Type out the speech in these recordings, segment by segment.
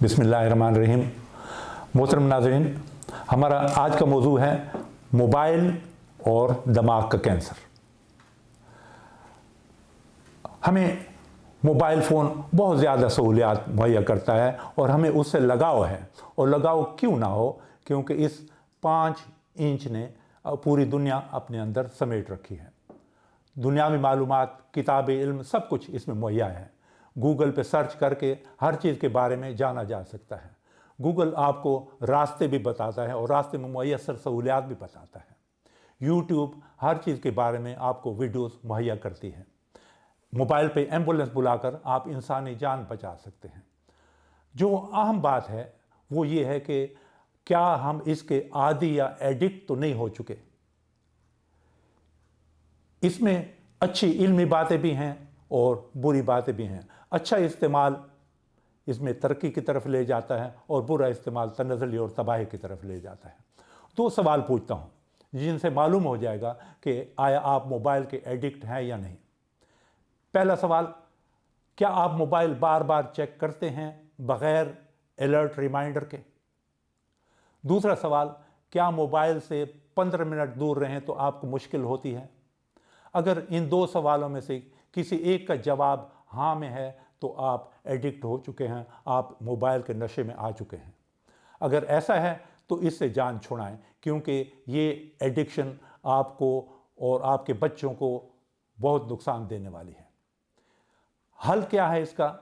बिस्मिल्लाहिर्रहमानिर्रहीम। मोहतरम नाज़रीन, हमारा आज का मौजू है मोबाइल और दिमाग का कैंसर। हमें मोबाइल फ़ोन बहुत ज़्यादा सहूलियात मुहैया करता है और हमें उससे लगाव है, और लगाव क्यों ना हो, क्योंकि इस 5 इंच ने पूरी दुनिया अपने अंदर समेट रखी है। दुनियावी मालूमात, किताबें, इल्म सब कुछ इसमें मुहैया है। गूगल पे सर्च करके हर चीज़ के बारे में जाना जा सकता है। गूगल आपको रास्ते भी बताता है और रास्ते में मुयस्सर सहूलियात भी बताता है। यूट्यूब हर चीज़ के बारे में आपको वीडियोस मुहैया करती है। मोबाइल पे एम्बुलेंस बुलाकर आप इंसानी जान बचा सकते हैं। जो अहम बात है वो ये है कि क्या हम इसके आदी या एडिक्ट तो नहीं हो चुके। इसमें अच्छी इल्मी बातें भी हैं और बुरी बातें भी हैं। अच्छा इस्तेमाल इसमें तरक्की की तरफ ले जाता है और बुरा इस्तेमाल तनज़्ज़ुली और तबाही की तरफ ले जाता है। 2 सवाल पूछता हूँ जिनसे मालूम हो जाएगा कि आया आप मोबाइल के एडिक्ट हैं या नहीं। पहला सवाल, क्या आप मोबाइल बार बार चेक करते हैं बग़ैर अलर्ट रिमाइंडर के? दूसरा सवाल, क्या मोबाइल से 15 मिनट दूर रहें तो आपको मुश्किल होती है? अगर इन 2 सवालों में से किसी एक का जवाब हाँ में है तो आप एडिक्ट हो चुके हैं, आप मोबाइल के नशे में आ चुके हैं। अगर ऐसा है तो इससे जान छुड़ाएं, क्योंकि ये एडिक्शन आपको और आपके बच्चों को बहुत नुकसान देने वाली है। हल क्या है इसका?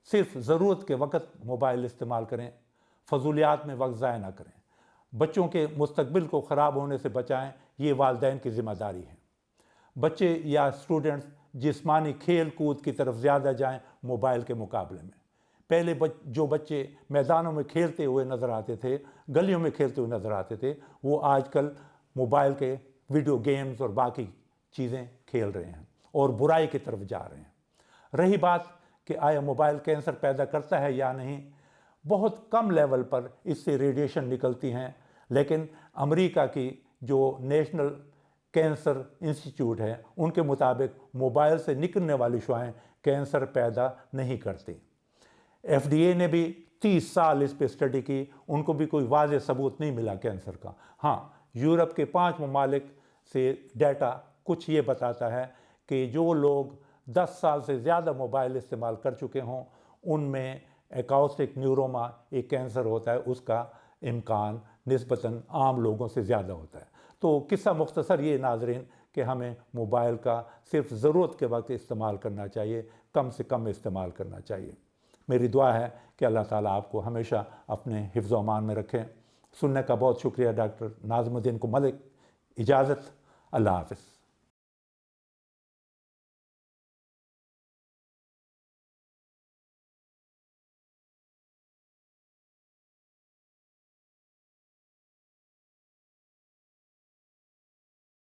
सिर्फ ज़रूरत के वक्त मोबाइल इस्तेमाल करें, फजूलियात में वक्त ज़ाया ना करें। बच्चों के मुस्तकबिल को ख़राब होने से बचाएं, ये वालिदैन की ज़िम्मेदारी है। बच्चे या स्टूडेंट्स जिस्मानी खेल कूद की तरफ ज़्यादा जाएं मोबाइल के मुकाबले में। पहले जो बच्चे मैदानों में खेलते हुए नज़र आते थे, गलियों में खेलते हुए नज़र आते थे, वो आजकल मोबाइल के वीडियो गेम्स और बाकी चीज़ें खेल रहे हैं और बुराई की तरफ जा रहे हैं। रही बात कि आया मोबाइल कैंसर पैदा करता है या नहीं, बहुत कम लेवल पर इससे रेडिएशन निकलती हैं, लेकिन अमेरिका की जो नेशनल कैंसर इंस्टीट्यूट है उनके मुताबिक मोबाइल से निकलने वाली शुआएं कैंसर पैदा नहीं करती। FDA ने भी 30 साल इस पे स्टडी की, उनको भी कोई वाज़ेह सबूत नहीं मिला कैंसर का। हाँ, यूरोप के 5 ममालिक से डाटा कुछ ये बताता है कि जो लोग 10 साल से ज़्यादा मोबाइल इस्तेमाल कर चुके हों उनमें एकाउस्टिक न्यूरोमा एक कैंसर होता है, उसका इम्कान निस्बतन आम लोगों से ज़्यादा होता है। तो किस्सा मुख्तसर ये नाज़रीन कि हमें मोबाइल का सिर्फ ज़रूरत के वक्त इस्तेमाल करना चाहिए, कम से कम इस्तेमाल करना चाहिए। मेरी दुआ है कि अल्लाह ताला आपको हमेशा अपने हिफ्ज़ व अमान में रखें। सुनने का बहुत शुक्रिया डॉक्टर नाज़मुद्दीन को मलिक। इजाज़त, अल्लाह हाफ़िज़।